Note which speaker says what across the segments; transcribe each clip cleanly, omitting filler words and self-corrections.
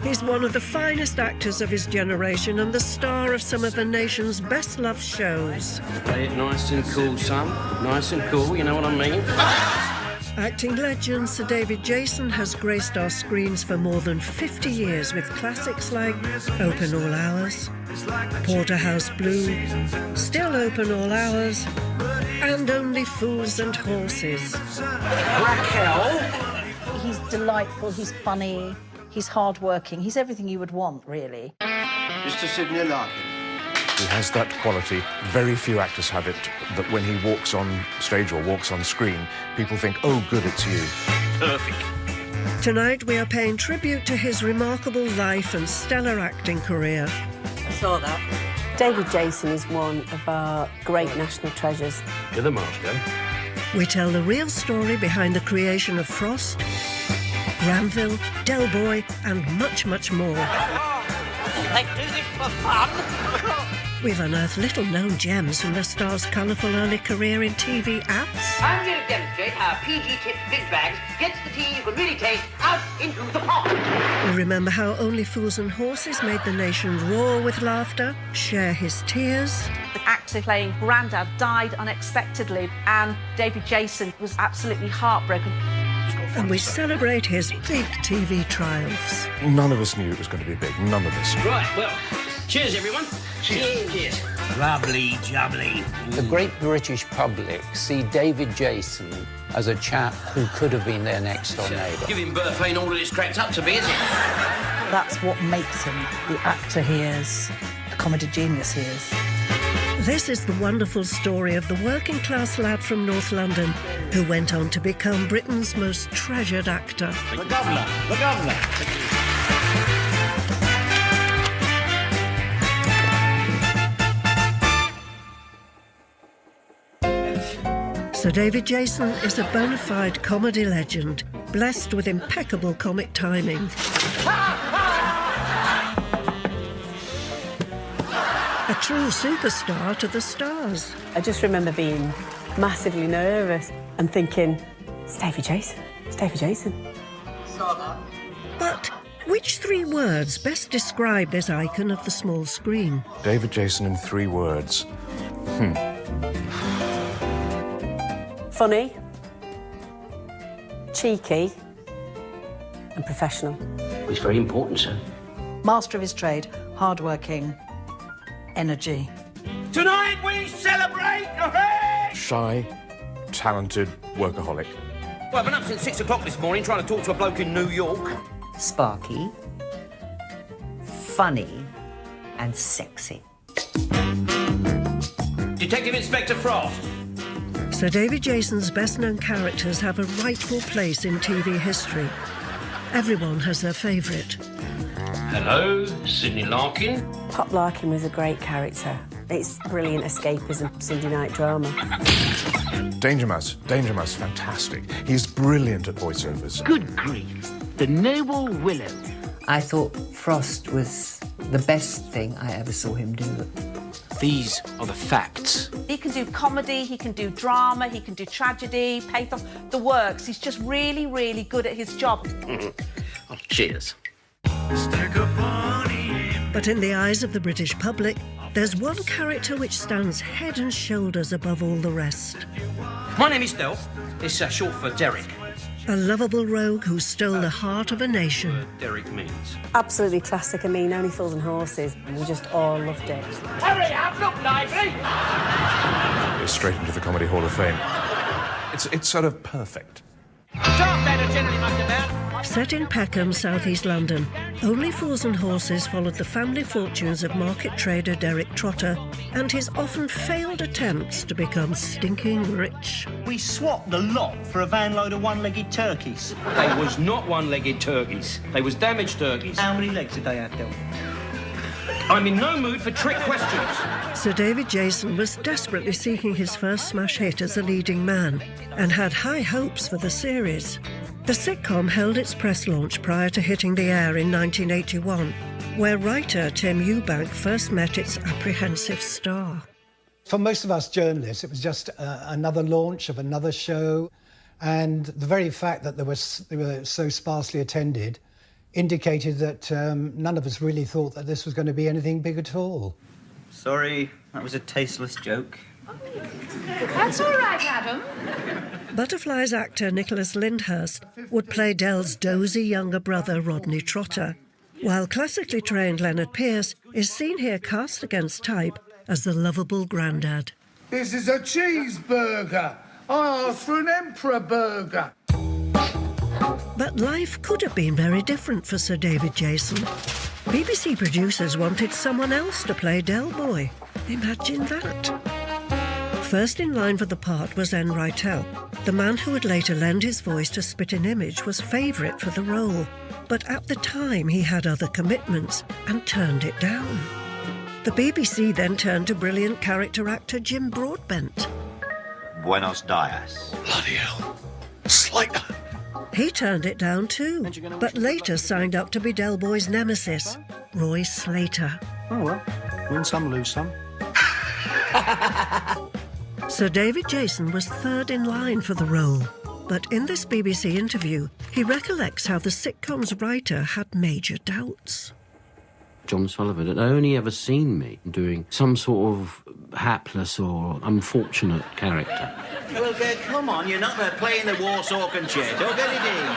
Speaker 1: He's one of the finest actors of his generation and the star of some of the nation's best-loved shows.
Speaker 2: Play it nice and cool, son. Nice and cool, you know what I mean?
Speaker 1: Acting legend Sir David Jason has graced our screens for more than 50 years with classics like Open All Hours, Porterhouse Blue, Still Open All Hours, and Only Fools and Horses.
Speaker 2: Raquel!
Speaker 3: He's delightful, he's funny, he's hard-working, he's everything you would want, really.
Speaker 4: Mr. Sidney Larkin.
Speaker 5: He has that quality. Very few actors have it, that when he walks on stage or walks on screen, people think, oh, good, it's you.
Speaker 2: Perfect.
Speaker 1: Tonight we are paying tribute to his remarkable life and stellar acting career.
Speaker 3: I saw that.
Speaker 6: David Jason is one of our great national treasures.
Speaker 2: You're the master.
Speaker 1: We tell the real story behind the creation of Frost, Granville, Del Boy, and much, much more.
Speaker 3: I do this for fun.
Speaker 1: We've unearthed little-known gems from the star's colourful early career in TV apps.
Speaker 7: I'm here to demonstrate how PG-tipped big bags gets the tea you can really taste out into the pot.
Speaker 1: We remember how Only Fools and Horses made the nation roar with laughter, share his tears.
Speaker 8: The actor playing Grandad died unexpectedly, and David Jason was absolutely heartbroken.
Speaker 1: And we celebrate his big TV triumphs.
Speaker 5: None of us knew it was going to be big, none of us.
Speaker 2: Right, well, cheers, everyone. Cheers. Lovely jubbly.
Speaker 9: The great British public see David Jason as a chap who could have been their next-door neighbour.
Speaker 2: Giving birth ain't all that it's cracked up to be, is it?
Speaker 3: That's what makes him the actor he is, the comedy genius he is.
Speaker 1: This is the wonderful story of the working-class lad from North London who went on to become Britain's most treasured actor.
Speaker 4: The governor, the governor.
Speaker 1: Sir David Jason is a bona fide comedy legend, blessed with impeccable comic timing. A true superstar to the stars.
Speaker 6: I just remember being massively nervous and thinking, it's David Jason, it's David Jason.
Speaker 1: But which three words best describe this icon of the small screen?
Speaker 5: David Jason in 3 words.
Speaker 6: Funny, cheeky, and professional.
Speaker 2: It's very important, sir.
Speaker 3: Master of his trade, hard-working, energy.
Speaker 2: Tonight we celebrate
Speaker 5: Shy, talented, workaholic.
Speaker 2: Well, I've been up since 6 o'clock this morning trying to talk to a bloke in New York.
Speaker 10: Sparky, funny, and sexy.
Speaker 2: Detective Inspector Frost.
Speaker 1: Sir David Jason's best-known characters have a rightful place in TV history. Everyone has their favourite.
Speaker 2: Hello, Sidney Larkin.
Speaker 6: Pop Larkin was a great character. It's brilliant escapism, Sunday night drama.
Speaker 5: Danger Mouse, fantastic. He's brilliant at voiceovers.
Speaker 7: Good grief, the noble willow.
Speaker 10: I thought Frost was the best thing I ever saw him do.
Speaker 2: These are the facts.
Speaker 8: He can do comedy, he can do drama, he can do tragedy, pathos, the works. He's just really, really good at his job.
Speaker 2: Oh, cheers.
Speaker 1: But in the eyes of the British public, there's one character which stands head and shoulders above all the rest.
Speaker 2: My name is Del. It's short for Derek.
Speaker 1: A lovable rogue who stole the heart of a nation.
Speaker 2: Derek means.
Speaker 6: Absolutely classic. I mean, Only Fools and Horses. We just all loved it.
Speaker 7: Hurry up, look lively.
Speaker 5: It's straight into the Comedy Hall of Fame. It's sort of perfect.
Speaker 7: Generally much about.
Speaker 1: Set in Peckham, southeast London, Only Fools and Horses followed the family fortunes of market trader Derek Trotter and his often failed attempts to become stinking rich.
Speaker 11: We swapped the lot for a van load of one-legged turkeys.
Speaker 2: They was not one-legged turkeys. They was damaged turkeys.
Speaker 11: How many legs did they have, Del?
Speaker 2: I'm in no mood for trick questions.
Speaker 1: Sir David Jason was desperately seeking his first smash hit as a leading man and had high hopes for the series. The sitcom held its press launch prior to hitting the air in 1981, where writer Tim Eubank first met its apprehensive star.
Speaker 12: For most of us journalists, it was just another launch of another show. And the very fact that they were so sparsely attended indicated that none of us really thought that this was going to be anything big at all.
Speaker 11: Sorry, that was a tasteless joke.
Speaker 13: That's all right, Adam.
Speaker 1: Butterflies actor Nicholas Lyndhurst would play Del's dozy younger brother Rodney Trotter, while classically trained Leonard Pearce is seen here cast against type as the lovable grandad.
Speaker 14: This is a cheeseburger. I asked for an emperor burger.
Speaker 1: But life could have been very different for Sir David Jason. BBC producers wanted someone else to play Del Boy. Imagine that. First in line for the part was N. Reitel. The man who would later lend his voice to Spitting Image was favourite for the role, but at the time he had other commitments and turned it down. The BBC then turned to brilliant character actor Jim Broadbent.
Speaker 4: Buenos dias.
Speaker 14: Bloody hell. Slater.
Speaker 1: He turned it down too, but later signed up to be Del Boy's nemesis, Roy Slater.
Speaker 14: Oh well, win some, lose some.
Speaker 1: Sir David Jason was third in line for the role, but in this BBC interview, he recollects how the sitcom's writer had major doubts.
Speaker 2: John Sullivan had only ever seen me doing some sort of hapless or unfortunate character.
Speaker 11: Well, come on, you're not playing the Warsaw Concerto. Get it in.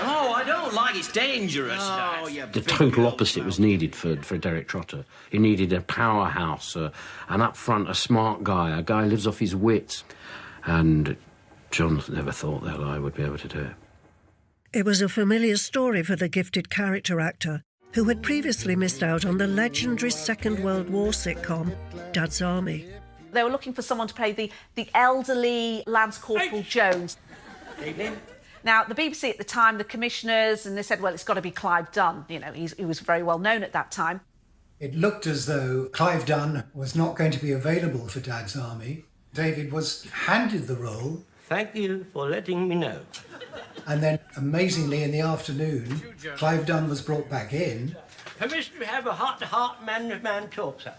Speaker 2: Oh, I don't like it's dangerous.
Speaker 11: Oh, you
Speaker 2: The total opposite was needed for Derek Trotter. He needed a powerhouse, an upfront, a smart guy, a guy who lives off his wits. And John never thought that I would be able to do it.
Speaker 1: It was a familiar story for the gifted character actor, who had previously missed out on the legendary Second World War sitcom, Dad's Army.
Speaker 8: They were looking for someone to play the elderly Lance Corporal Jones.
Speaker 2: Evening.
Speaker 8: Now, the BBC at the time, the commissioners, and they said, well, it's got to be Clive Dunn. You know, he was very well known at that time.
Speaker 12: It looked as though Clive Dunn was not going to be available for Dad's Army. David was handed the role.
Speaker 2: Thank you for letting me know.
Speaker 12: And then, amazingly, in the afternoon, Clive Dunn was brought back in.
Speaker 2: Permission to have a heart-to-heart, man-to-man talk, sir.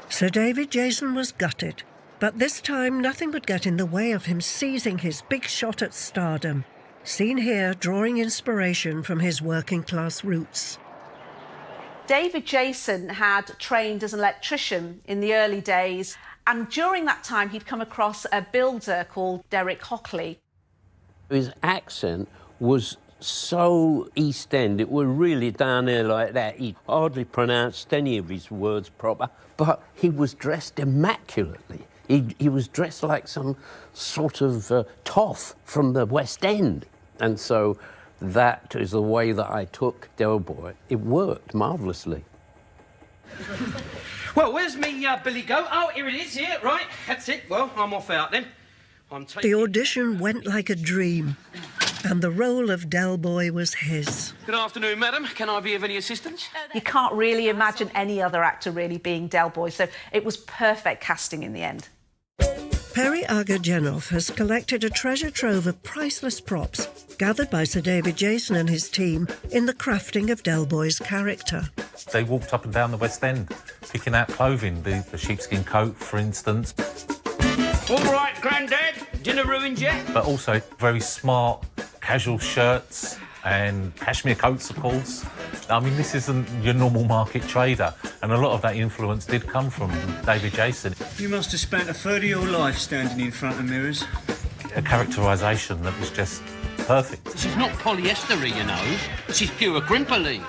Speaker 1: Sir David Jason was gutted, but this time nothing would get in the way of him seizing his big shot at stardom, seen here drawing inspiration from his working-class roots.
Speaker 8: David Jason had trained as an electrician in the early days, and during that time he'd come across a builder called Derek Hockley.
Speaker 2: His accent was so East End, it was really down there like that. He hardly pronounced any of his words proper, but he was dressed immaculately. He was dressed like some sort of toff from the West End. And so that is the way that I took Del Boy. It worked marvellously.
Speaker 15: Well, where's me Billy Goat? Oh, here it is, here, right. That's it. Well, I'm off out then.
Speaker 1: The audition went like a dream, and the role of Del Boy was his.
Speaker 15: Good afternoon, madam. Can I be of any assistance?
Speaker 8: You can't really imagine any other actor really being Del Boy, so it was perfect casting in the end.
Speaker 1: Perry Agagenov has collected a treasure trove of priceless props gathered by Sir David Jason and his team in the crafting of Del Boy's character.
Speaker 16: They walked up and down the West End, picking out clothing, the sheepskin coat, for instance.
Speaker 15: All right, Grandad. Dinner ruined yet?
Speaker 16: But also very smart, casual shirts and cashmere coats, of course. I mean, this isn't your normal market trader, and a lot of that influence did come from David Jason.
Speaker 11: You must have spent a third of your life standing in front of mirrors.
Speaker 16: A characterisation that was just perfect.
Speaker 2: This is not polyestery, you know. This is pure Grimperly.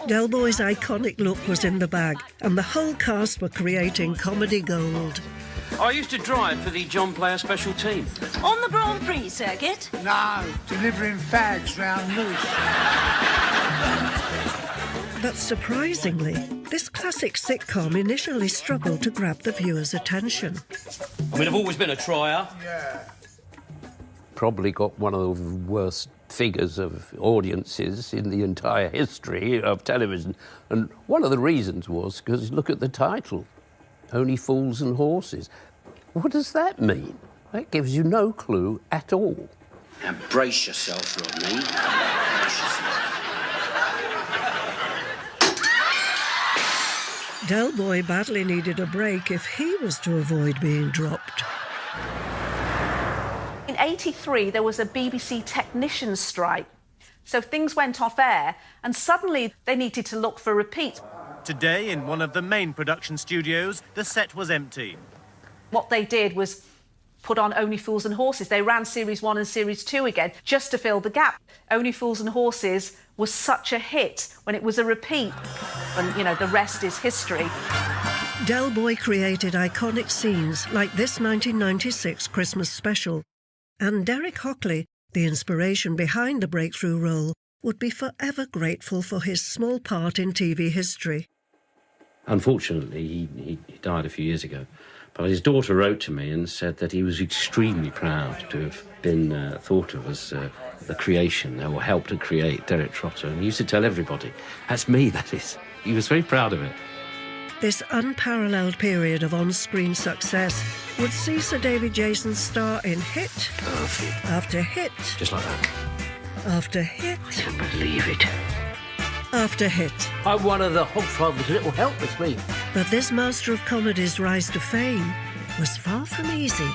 Speaker 1: Del Boy's iconic look was in the bag, and the whole cast were creating comedy gold.
Speaker 15: I used to drive for the John Player special team.
Speaker 13: On the Grand Prix circuit?
Speaker 14: No, delivering fags round Moose.
Speaker 1: But surprisingly, this classic sitcom initially struggled to grab the viewer's attention.
Speaker 15: I mean, I've always been a trier.
Speaker 14: Yeah.
Speaker 2: Probably got one of the worst figures of audiences in the entire history of television. And one of the reasons was because look at the title. Only Fools and Horses. What does that mean? That gives you no clue at all. Now brace yourself, Rodney. Brace yourself.
Speaker 1: Del Boy badly needed a break if he was to avoid being dropped.
Speaker 8: In '83, there was a BBC technicians' strike. So things went off air, and suddenly they needed to look for repeats.
Speaker 17: Today, in one of the main production studios, the set was empty.
Speaker 8: What they did was put on Only Fools and Horses. They ran Series 1 and Series 2 again, just to fill the gap. Only Fools and Horses was such a hit when it was a repeat. And, you know, the rest is history.
Speaker 1: Del Boy created iconic scenes like this 1996 Christmas special. And Derek Hockley, the inspiration behind the breakthrough role, would be forever grateful for his small part in TV history.
Speaker 2: Unfortunately, he died a few years ago. But his daughter wrote to me and said that he was extremely proud to have been thought of as the creation, or helped to create Derek Trotter. And he used to tell everybody, that's me, that is. He was very proud of it.
Speaker 1: This unparalleled period of on-screen success would see Sir David Jason star in hit after hit.
Speaker 2: Just like that.
Speaker 1: After hit.
Speaker 2: I can't believe it.
Speaker 1: After hit.
Speaker 2: I'm one of the Hogfather's little helpers, me.
Speaker 1: But this master of comedy's rise to fame was far from easy.